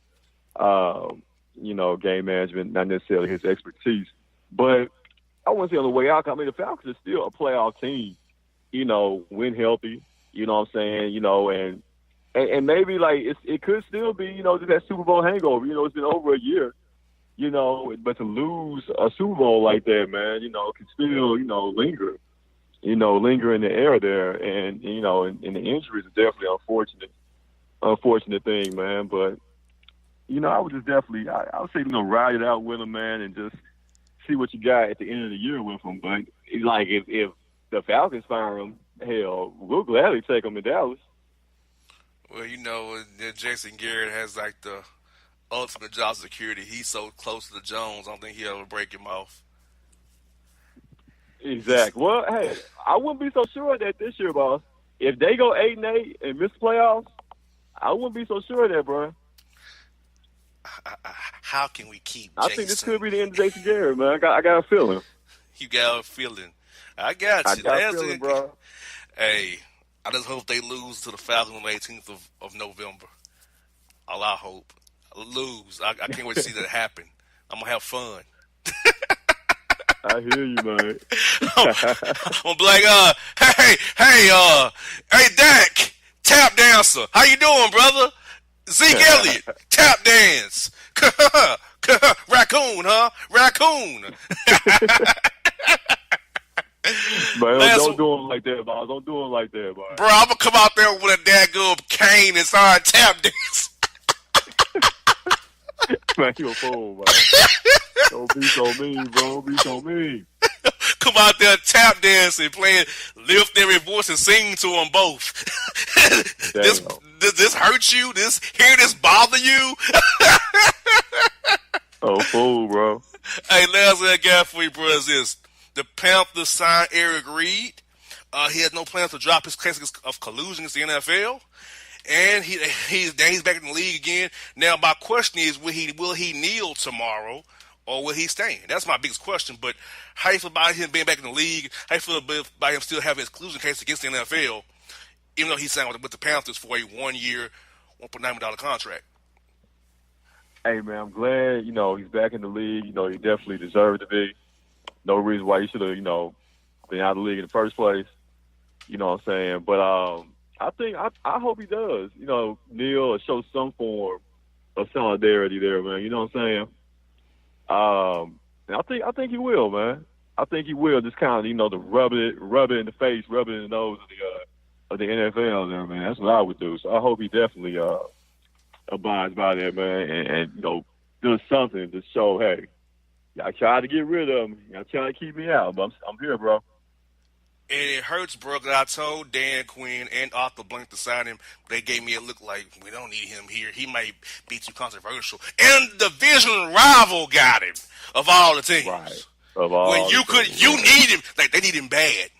Game management, not necessarily his expertise. But I wouldn't say on the way out. I mean, the Falcons are still a playoff team, when healthy. You know what I'm saying? And maybe, it could still be, just that Super Bowl hangover. It's been over a year, but to lose a Super Bowl like that, man, can still, linger. Linger in the air there, and and the injuries are definitely unfortunate thing, man. But I would just definitely, I would say, ride it out with him, man, and just see what you got at the end of the year with him. But if the Falcons fire him, hell, we'll gladly take him to Dallas. Well, Jason Garrett has like the ultimate job security. He's so close to the Jones, I don't think he'll ever break him off. Exactly. Well, hey, I wouldn't be so sure of that this year, boss. If they go 8-8 and miss playoffs, I wouldn't be so sure of that, bro. How can we keep Jason? I think this could be the end of Jason Garrett, man. I got a feeling. You got a feeling. I got you. I got a feeling, bro. Hey, I just hope they lose to the Falcons on the 18th of November. All I hope. Lose. I can't wait to see that happen. I'm going to have fun. I hear you, man. I'm like, hey, Dak, tap dancer. How you doing, brother? Zeke Elliott, tap dance. Raccoon, huh? Raccoon. Man, don't do him like that, boss. Don't do him like that, boss. Bro, I'm going to come out there with a daggum cane and start tap dance. Man, you a fool, man. Don't be so mean, bro. Don't be so mean. Come out there tap dancing, playing, lift every voice and sing to them both. This hurt you? This bother you? Oh, fool, bro. Hey, last thing I got for you, bro, is this. The Panthers signed Eric Reed. He has no plans to drop his case of collusion against the NFL. And he's back in the league again. Now, my question is, will he kneel tomorrow, or will he stand? That's my biggest question. But how you feel about him being back in the league? How you feel about him still having his collusion case against the NFL, even though he signed with the Panthers for a 1-year, $1.9 million contract? Hey, man, I'm glad, he's back in the league. He definitely deserved to be. No reason why he should have, been out of the league in the first place. You know what I'm saying? But I hope he does, kneel or show some form of solidarity there, man. You know what I'm saying? And I think he will, man. I think he will just kind of, to rub it in the face, rub it in the nose of the NFL there, man. That's what I would do. So I hope he definitely abides by that, man, and does something to show, hey, y'all try to get rid of me. Y'all try to keep me out, but I'm here, bro. And it hurts, bro, because I told Dan Quinn and Arthur Blank to sign him. They gave me a look like, we don't need him here. He might be too controversial. And the division rival got him, of all the teams. Right. Of all when you need him, like they need him bad.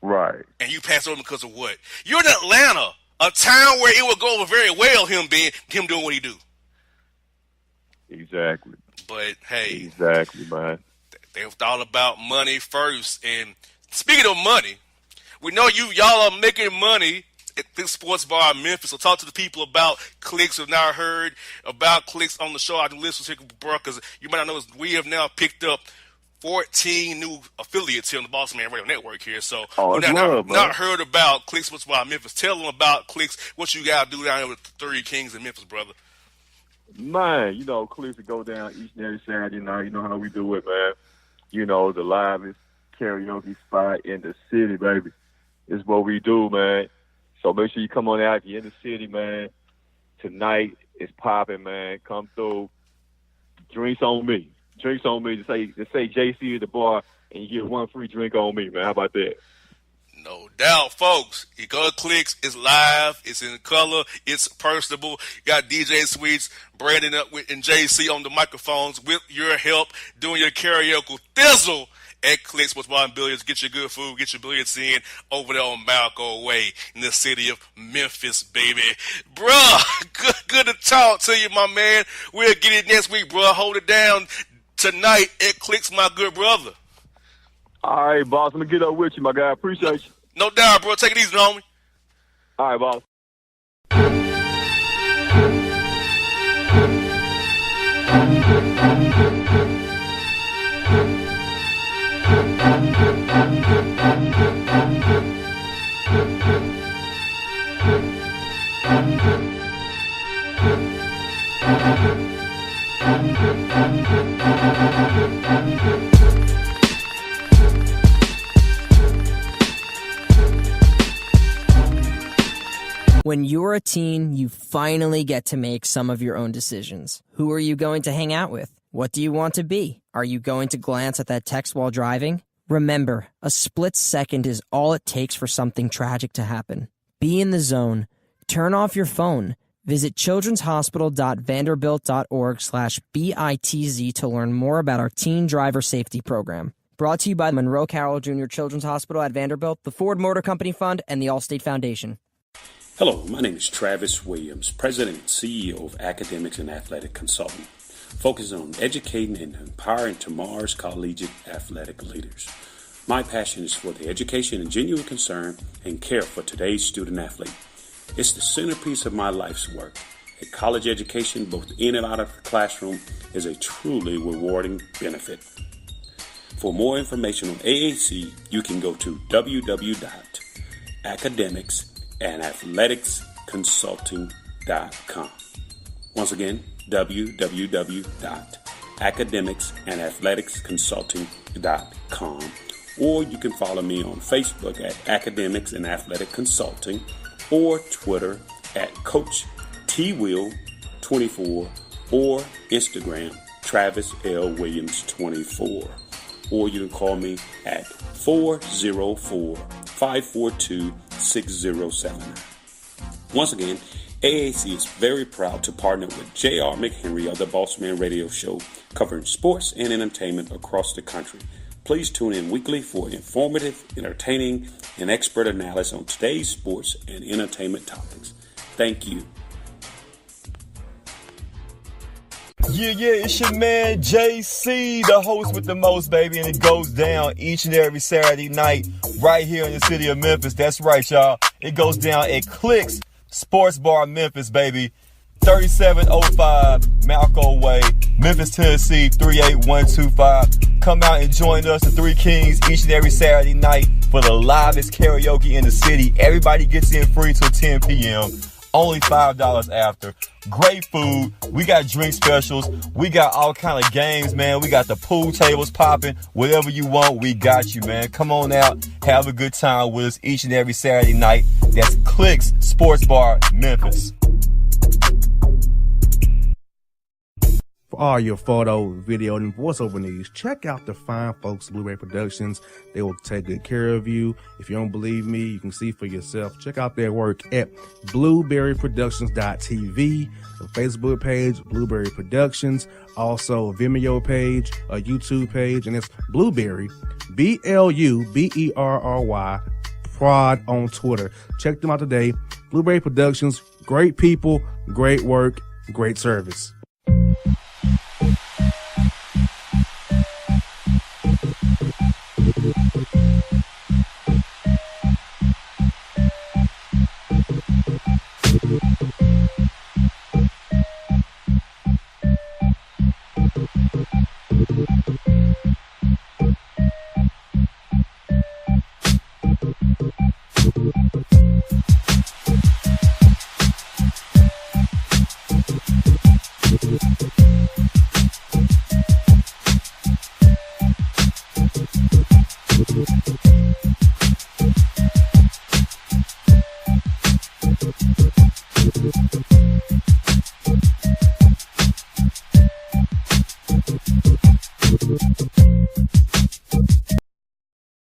Right. And you pass over him because of what? You're in Atlanta, a town where it would go over very well, him doing what he do. Exactly. But, hey. Exactly, man. They thought about money first. And speaking of money, we know y'all are making money at this sports bar in Memphis. So talk to the people about clicks who have not heard about clicks on the show. I do listen to bro, because you might not know we have now picked up 14 new affiliates here on the Bossman Radio Network here. So, not heard about Clicks Sports Bar Memphis. Tell them about Clicks, what you got to do down there with the Three Kings in Memphis, brother. Man, Clicks to go down each and every Saturday night. You know how we do it, man. The livest karaoke spot in the city, baby. It's what we do, man. So make sure you come on out if you're in the city, man. Tonight is popping, man. Come through. Drinks on me. Drinks on me. Just say JC at the bar, and you get one free drink on me, man. How about that? No doubt, folks. You go to Clicks. It's live. It's in color. It's personable. You got DJ Sweets, Brandon and JC on the microphones with your help doing your karaoke thizzle at Clicks Sports Bar and Billiards. Get your good food. Get your billiards in over there on Malco Way in the city of Memphis, baby. Bruh, good to talk to you, my man. We'll get it next week, bruh. Hold it down tonight at Clicks, my good brother. All right, boss. I'm going to get up with you, my guy. Appreciate you. No doubt, bro. Take it easy, homie. All right, boss. When you're a teen, you finally get to make some of your own decisions. Who are you going to hang out with? What do you want to be? Are you going to glance at that text while driving? Remember, a split second is all it takes for something tragic to happen. Be in the zone. Turn off your phone. Visit childrenshospital.vanderbilt.org/BITZ to learn more about our teen driver safety program. Brought to you by Monroe Carroll Jr. Children's Hospital at Vanderbilt, the Ford Motor Company Fund, and the Allstate Foundation. Hello, my name is Travis Williams, President and CEO of Academics and Athletic Consulting, focusing on educating and empowering tomorrow's collegiate athletic leaders. My passion is for the education and genuine concern and care for today's student athlete. It's the centerpiece of my life's work. A college education, both in and out of the classroom, is a truly rewarding benefit. For more information on AAC, you can go to www.academicsandathleticsconsulting.com. Once again, www.academicsandathleticsconsulting.com. Or you can follow me on Facebook at Academics and Athletic Consulting, or Twitter at Coach TWill24, or Instagram Travis L. Williams 24. Or you can call me at 404-542-6079. Once again, AAC is very proud to partner with J.R. McHenry of the Bossman Radio Show, covering sports and entertainment across the country. Please tune in weekly for informative, entertaining, and expert analysis on today's sports and entertainment topics. Thank you. Yeah, it's your man JC, the host with the most, baby, and it goes down each and every Saturday night right here in the city of Memphis. That's right, y'all. It goes down at Clicks Sports Bar Memphis, baby. 3705 Malco Way, Memphis, Tennessee, 38125. Come out and join us, the Three Kings, each and every Saturday night for the livest karaoke in the city. Everybody gets in free till 10 p.m. Only $5 after. Great food. We got drink specials. We got all kind of games, man. We got the pool tables popping. Whatever you want, we got you, man. Come on out. Have a good time with us each and every Saturday night. That's Clicks Sports Bar, Memphis. For all your photo, video, and voiceover needs, check out the fine folks at Blueberry Productions. They will take good care of you. If you don't believe me, you can see for yourself. Check out their work at blueberryproductions.tv, the Facebook page, Blueberry Productions, also a Vimeo page, a YouTube page, and it's Blueberry, BLUBERRY, Prod on Twitter. Check them out today. Blueberry Productions, great people, great work, great service. Bye.